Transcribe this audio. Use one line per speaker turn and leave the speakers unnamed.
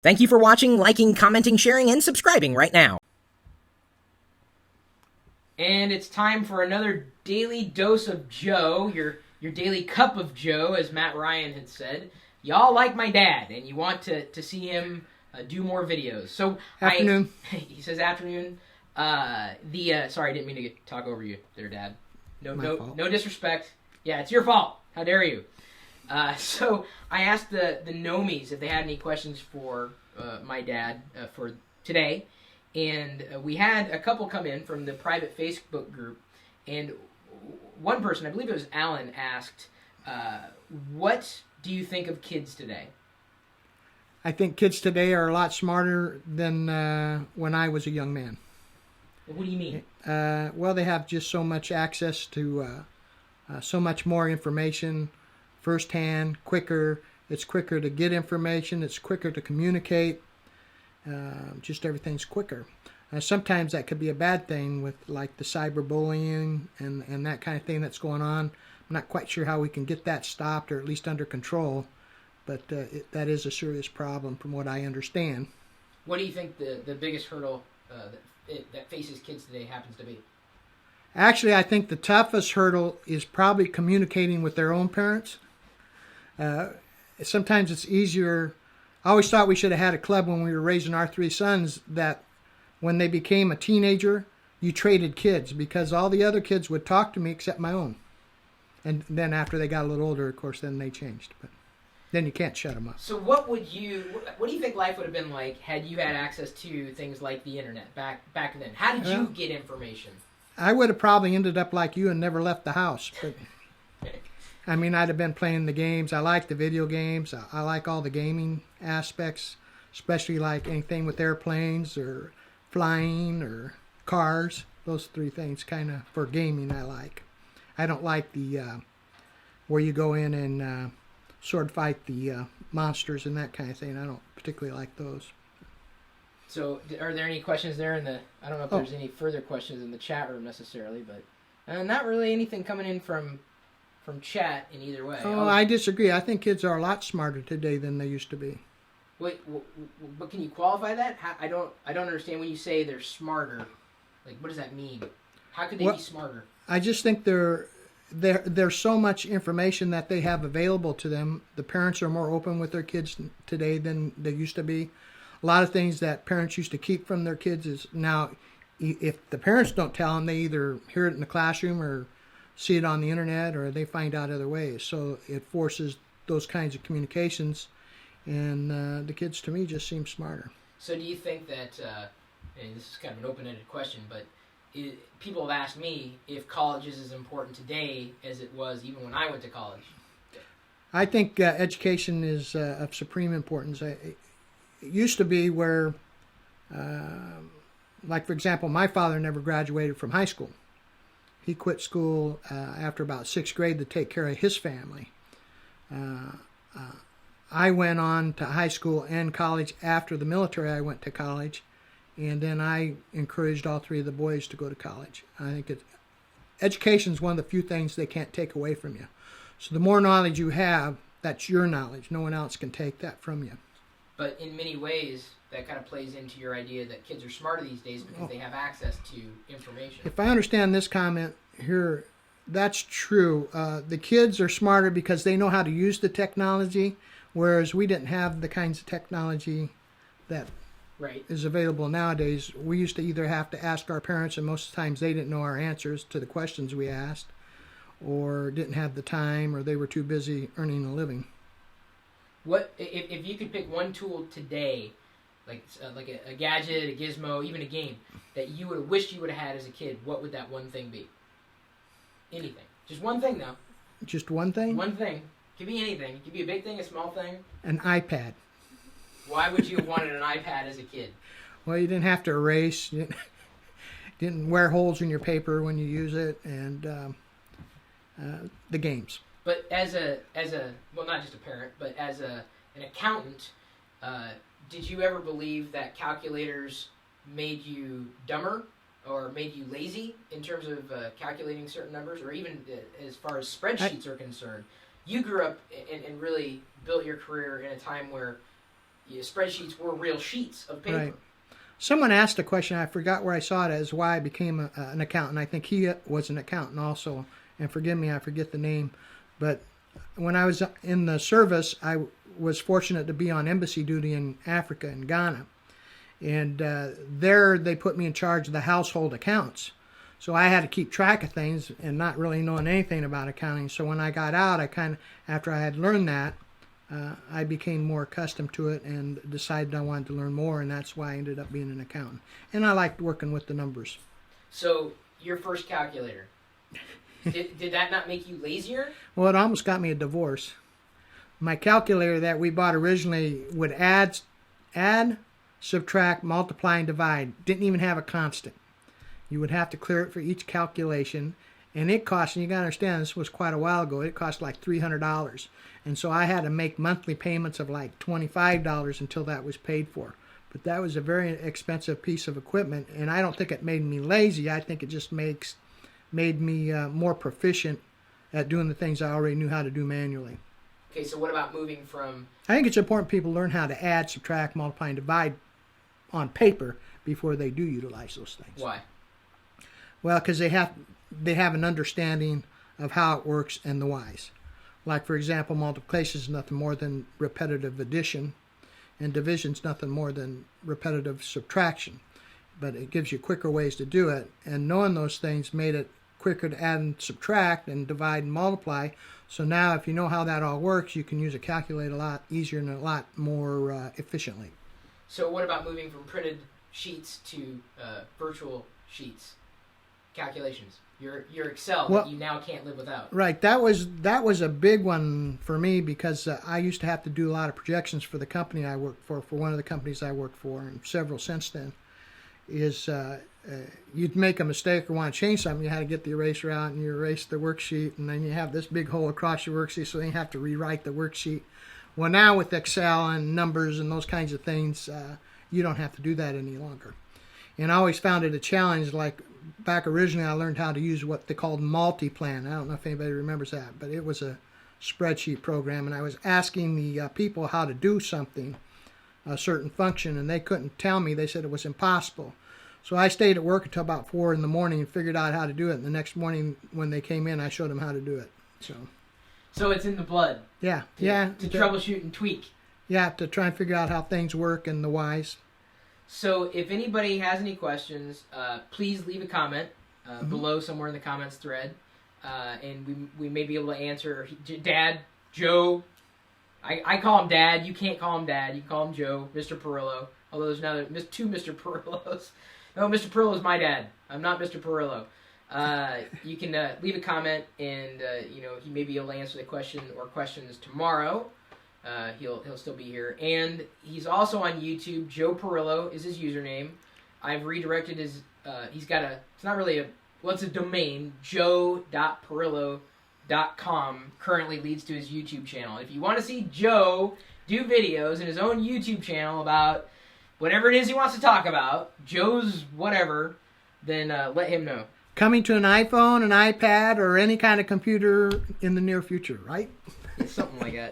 Thank you for watching, liking, commenting, sharing, and subscribing right now.
And it's time for another daily dose of Joe, your daily cup of Joe, as Matt Ryan had said. Y'all like my dad, and you want to see him do more videos. So
Afternoon.
He says afternoon. Sorry, I didn't mean to talk over you there, Dad. No disrespect. Yeah, it's your fault. How dare you? So I asked the Nomies if they had any questions for my dad for today, and we had a couple come in from the private Facebook group, and one person, I believe it was Alan, asked, what do you think of kids today?
I think kids today are a lot smarter than when I was a young man.
What do you mean?
Well, they have just so much access to so much more information firsthand, quicker. It's quicker to get information. It's quicker to communicate. Just everything's quicker. Sometimes that could be a bad thing with like the cyberbullying and that kind of thing that's going on. I'm not quite sure how we can get that stopped or at least under control, but that is a serious problem from what I understand.
What do you think the biggest hurdle that faces kids today happens to be?
Actually, I think the toughest hurdle is probably communicating with their own parents. Sometimes it's easier. I always thought we should have had a club when we were raising our three sons that when they became a teenager, you traded kids because all the other kids would talk to me except my own. And then after they got a little older, of course, then they changed. But then you can't shut them up.
So what do you think life would have been like had you had access to things like the internet back then? How did you get information?
I would have probably ended up like you and never left the house. But I mean, I'd have been playing the games. I like the video games. I like all the gaming aspects, especially like anything with airplanes or flying or cars. Those three things kind of for gaming I like. I don't like the where you go in and sword fight the monsters and that kind of thing. I don't particularly like those.
So, are there any questions there in the? I don't know if there's any further questions in the chat room necessarily, but not really anything coming in from chat in either way.
Oh, I disagree. I think kids are a lot smarter today than they used to be.
Wait, but can you qualify that? I don't understand when you say they're smarter. Like, what does that mean? How could they be smarter?
I just think there's so much information that they have available to them. The parents are more open with their kids today than they used to be. A lot of things that parents used to keep from their kids is now, if the parents don't tell them, they either hear it in the classroom or see it on the internet or they find out other ways. So it forces those kinds of communications, and the kids, to me, just seem smarter.
So do you think that, and this is kind of an open-ended question, but people have asked me if college is as important today as it was even when I went to college.
I think education is of supreme importance. It used to be where, like for example, my father never graduated from high school. He quit school after about 6th grade to take care of his family. I went on to high school and college. After the military, I went to college, and then I encouraged all three of the boys to go to college. I think education is one of the few things they can't take away from you. So the more knowledge you have, that's your knowledge. No one else can take that from you.
But in many ways, that kind of plays into your idea that kids are smarter these days because they have access to information.
If I understand this comment here, that's true. The kids are smarter because they know how to use the technology, whereas we didn't have the kinds of technology that is available nowadays. We used to either have to ask our parents, and most of the times they didn't know our answers to the questions we asked, or didn't have the time, or they were too busy earning a living.
What if you could pick one tool today, like a gadget, a gizmo, even a game that you would have wished you would have had as a kid? What would that one thing be? Anything, just one thing though.
Just one thing?
One thing. Could be anything. It could be a big thing, a small thing.
An iPad.
Why would you have wanted an iPad as a kid?
Well, you didn't have to erase. You didn't wear holes in your paper when you use it, and the games.
But as a well, not just a parent, but as an accountant, did you ever believe that calculators made you dumber or made you lazy in terms of calculating certain numbers, or even as far as spreadsheets are concerned? You grew up and really built your career in a time where spreadsheets were real sheets of paper.
Right. Someone asked a question, I forgot where I saw it, as why I became an accountant. I think he was an accountant also, and forgive me, I forget the name. But when I was in the service, I was fortunate to be on embassy duty in Africa, in Ghana. And there they put me in charge of the household accounts. So I had to keep track of things and not really knowing anything about accounting. So when I got out, after I had learned that, I became more accustomed to it and decided I wanted to learn more, and that's why I ended up being an accountant. And I liked working with the numbers.
So your first calculator, did that not make you lazier?
Well, it almost got me a divorce. My calculator that we bought originally would add, subtract, multiply, and divide. Didn't even have a constant. You would have to clear it for each calculation. And it cost, and you got to understand, this was quite a while ago, it cost like $300. And so I had to make monthly payments of like $25 until that was paid for. But that was a very expensive piece of equipment, and I don't think it made me lazy. I think it just made me more proficient at doing the things I already knew how to do manually.
Okay, so what about moving from...
I think it's important people learn how to add, subtract, multiply, and divide on paper before they do utilize those things.
Why?
Well, because they have an understanding of how it works and the whys. Like, for example, multiplication is nothing more than repetitive addition, and division is nothing more than repetitive subtraction. But it gives you quicker ways to do it, and knowing those things made it quicker to add and subtract and divide and multiply. So now if you know how that all works, you can use a calculator a lot easier and a lot more efficiently.
So what about moving from printed sheets to virtual sheets? Calculations. Your Excel that you now can't live without.
Right. That was a big one for me because I used to have to do a lot of projections for the company I worked for one of the companies I worked for, and several since then. You'd make a mistake or want to change something, you had to get the eraser out and you erase the worksheet, and then you have this big hole across your worksheet, so then you have to rewrite the worksheet. Well, now with Excel and numbers and those kinds of things, you don't have to do that any longer. And I always found it a challenge. Like back originally, I learned how to use what they called multi-plan. I don't know if anybody remembers that, but it was a spreadsheet program, and I was asking the people how to do something, a certain function, and they couldn't tell me. They said it was impossible. So I stayed at work until about 4 in the morning and figured out how to do it. And the next morning when they came in, I showed them how to do it.
So it's in the blood.
Yeah,
to troubleshoot and tweak.
Yeah, to try and figure out how things work and the whys.
So if anybody has any questions, please leave a comment below somewhere in the comments thread, and we may be able to answer. Dad, Joe, I call him Dad. You can't call him Dad. You can call him Joe, Mr. Perillo. Although there's now two Mr. Perillos. No, Mr. Perillo is my dad. I'm not Mr. Perillo. You can leave a comment, and he may be able to answer the question or questions tomorrow. He'll still be here, and he's also on YouTube. Joe Perillo is his username. I've redirected his. He's got a. It's not really a. Well, it's a domain. Joe.perillo.com currently leads to his YouTube channel. If you want to see Joe do videos in his own YouTube channel about whatever it is he wants to talk about, Joe's whatever, then let him know.
Coming to an iPhone, an iPad, or any kind of computer in the near future, right?
Something like that.